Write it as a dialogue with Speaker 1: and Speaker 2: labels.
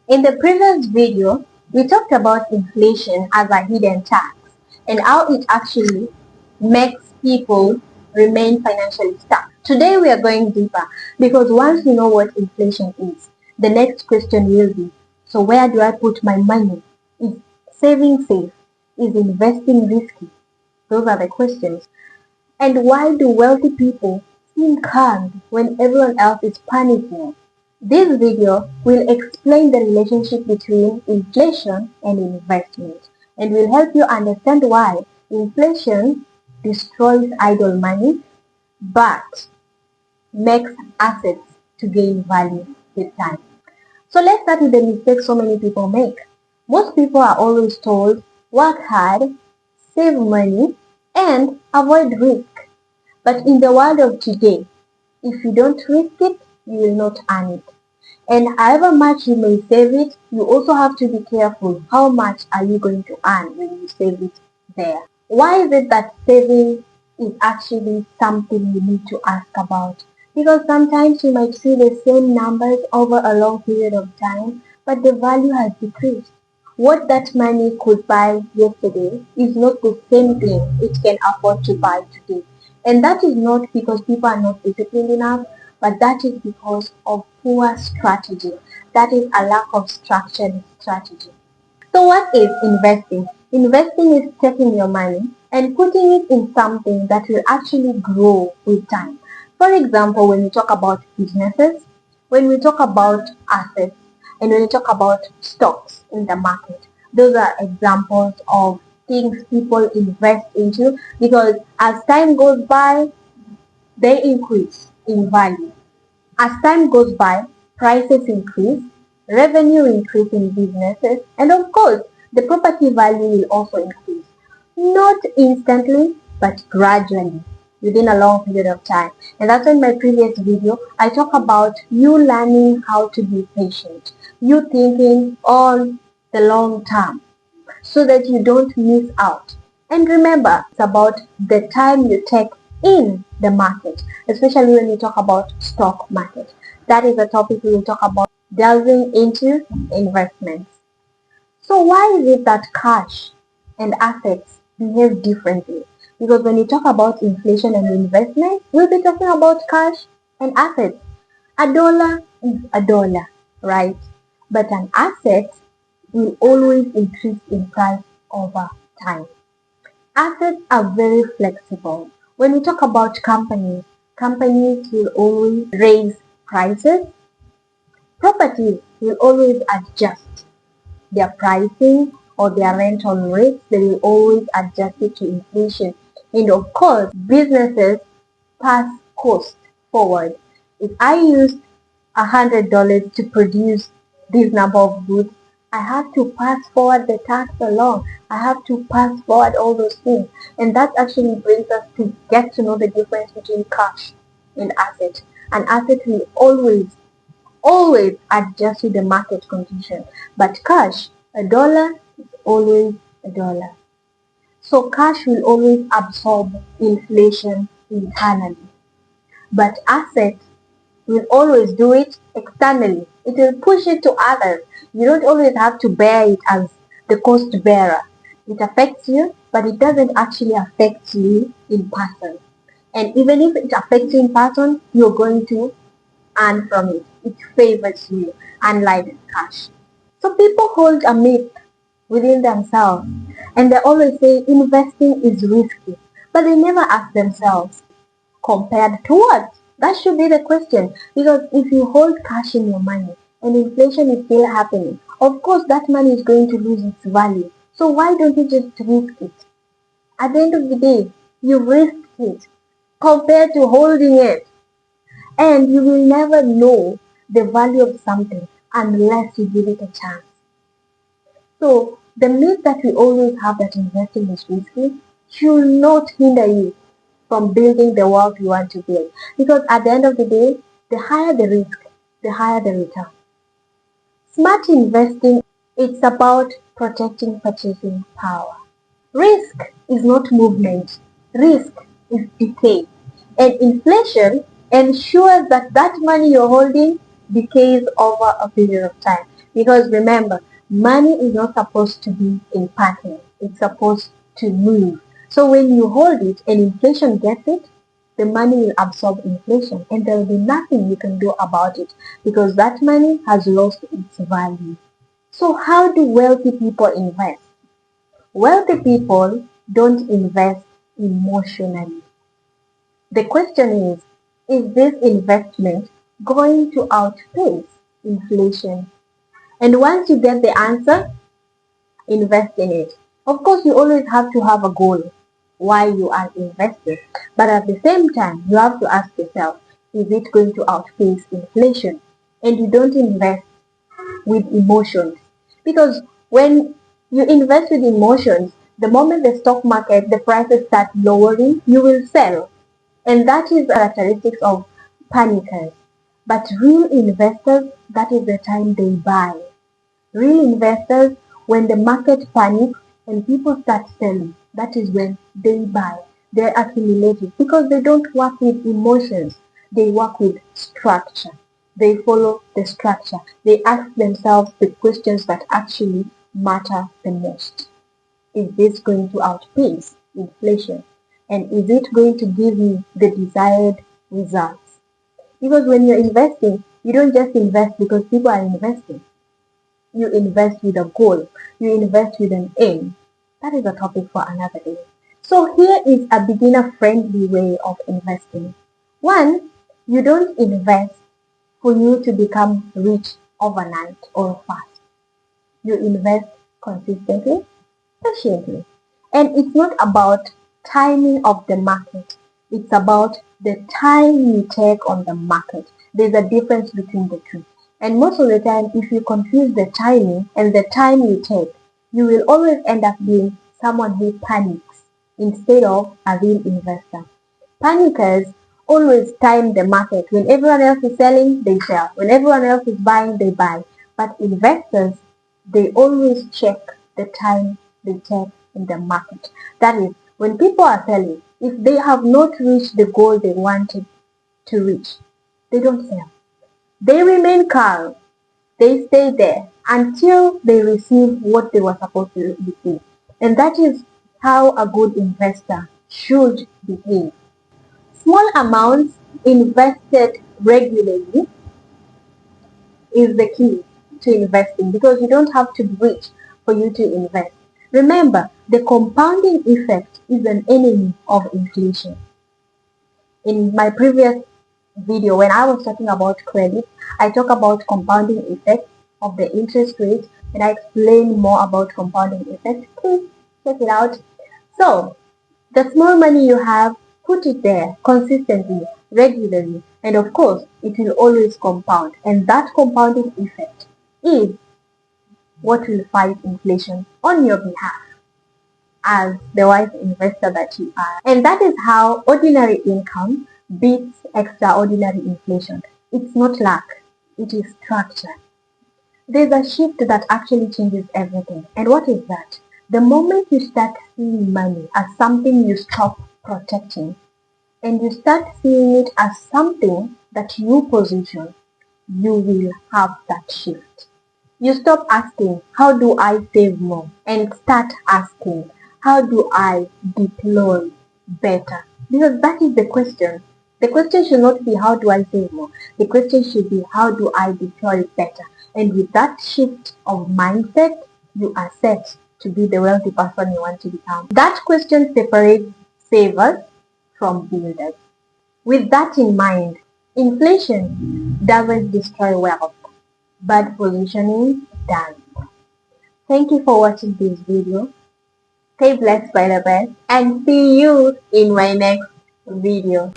Speaker 1: In the previous video, we talked about inflation as a hidden tax and how it actually makes people remain financially stuck. Today we are going deeper because once you know what inflation is, the next question will be, so where do I put my money? Is saving safe? Is investing risky? Those are the questions. And why do wealthy people seem calm when everyone else is panicking? This video will explain the relationship between inflation and investment and will help you understand why inflation destroys idle money but makes assets to gain value with time. So let's start with the mistake so many people make. Most people are always told work hard, save money, and avoid risk. But in the world of today, if you don't risk it, you will not earn it. And however much you may save it, you also have to be careful how much are you going to earn when you save it there. Why is it that saving is actually something you need to ask about? Because sometimes you might see the same numbers over a long period of time, but the value has decreased. What that money could buy yesterday is not the same thing it can afford to buy today. And that is not because people are not disciplined enough, but that is because of poor strategy. That is a lack of structured strategy. So what is investing? Investing is taking your money and putting it in something that will actually grow with time. For example, when we talk about businesses, when we talk about assets, and when we talk about stocks in the market, those are examples of things people invest into because as time goes by, they increase in value. As time goes by, prices increase, revenue increase in businesses, and of course, the property value will also increase. Not instantly, but gradually, within a long period of time. And that's in my previous video, I talk about you learning how to be patient, you thinking on the long term, so that you don't miss out. And remember, it's about the time you take in the market, especially when we talk about stock market. That is a topic we will talk about delving into investments. So why is it that cash and assets behave differently? Because when you talk about inflation and investment, we'll be talking about cash and assets. A dollar is a dollar, right? But an asset will always increase in price over time. Assets are very flexible. When we talk about companies, companies will always raise prices. Properties will always adjust their pricing or their rental rates. They will always adjust it to inflation. And of course, businesses pass cost forward. If I used $100 to produce this number of goods, I have to pass forward the tax along. I have to pass forward all those things. And that actually brings us to get to know the difference between cash and asset. An asset will always adjust to the market condition. But cash, a dollar is always a dollar. So cash will always absorb inflation internally. But asset will always do it externally. It will push it to others. You don't always have to bear it as the cost bearer. It affects you, but it doesn't actually affect you in person. And even if it affects you in person, you're going to earn from it. It favors you, unlike cash. So people hold a myth within themselves and they always say investing is risky, but they never ask themselves, compared to what? That should be the question. Because if you hold cash in your money and inflation is still happening, of course that money is going to lose its value. So why don't you just risk it? At the end of the day, you risked it compared to holding it. And you will never know the value of something unless you give it a chance. So the myth that we always have that investing is risky should not hinder you from building the wealth you want to build. Because at the end of the day, the higher the risk, the higher the return. Smart investing, it's about protecting purchasing power. Risk is not movement. Risk is decay. And inflation ensures that that money you're holding decays over a period of time. Because remember, money is not supposed to be in pattern. It's supposed to move. So when you hold it and inflation gets it, the money will absorb inflation and there will be nothing you can do about it because that money has lost its value. So how do wealthy people invest? Wealthy people don't invest emotionally. The question is this investment going to outpace inflation? And once you get the answer, invest in it. Of course, you always have to have a goal why you are investing. But at the same time, you have to ask yourself, is it going to outpace inflation? And you don't invest with emotions. Because when you invest with emotions, the moment the stock market, the prices start lowering, you will sell. And that is the characteristics of panickers. But real investors, that is the time they buy. Real investors, when the market panics and people start selling, that is when they buy. They accumulate it because they don't work with emotions. They work with structure. They follow the structure. They ask themselves the questions that actually matter the most. Is this going to outpace inflation? And is it going to give me the desired results? Because when you're investing, you don't just invest because people are investing. You invest with a goal. You invest with an aim. That is a topic for another day. So here is a beginner-friendly way of investing. One, you don't invest for you to become rich overnight or fast. You invest consistently, patiently. And it's not about timing of the market. It's about the time you take on the market. There's a difference between the two. And most of the time, if you confuse the timing and the time you take, you will always end up being someone who panics instead of a real investor. Panickers always time the market. When everyone else is selling, they sell. When everyone else is buying, they buy. But investors, they always check the time they take in the market. That is, when people are selling, if they have not reached the goal they wanted to reach, they don't sell. They remain calm. They stay there until they receive what they were supposed to receive. And that is how a good investor should behave. Small amounts invested regularly is the key to investing because you don't have to be rich for you to invest. Remember, the compounding effect is an enemy of inflation. In my previous video, when I was talking about credit, I talk about compounding effect of the interest rate and I explain more about compounding effect. Please check it out. So, the small money you have, put it there consistently, regularly, and of course, it will always compound. And that compounding effect is what will fight inflation on your behalf as the wise investor that you are. And that is how ordinary income beats extraordinary inflation. It's not luck, it is structure. There's a shift that actually changes everything. And what is that? The moment you start seeing money as something you stop protecting and you start seeing it as something that you position, you will have that shift. You stop asking, how do I save more? And start asking, how do I deploy better? Because that is the question. The question should not be, how do I save more? The question should be, how do I deploy better? And with that shift of mindset, you are set to be the wealthy person you want to become. That question separates savers from builders. With that in mind, inflation doesn't destroy wealth, but positioning does. Thank you for watching this video. Stay blessed by the best and see you in my next video.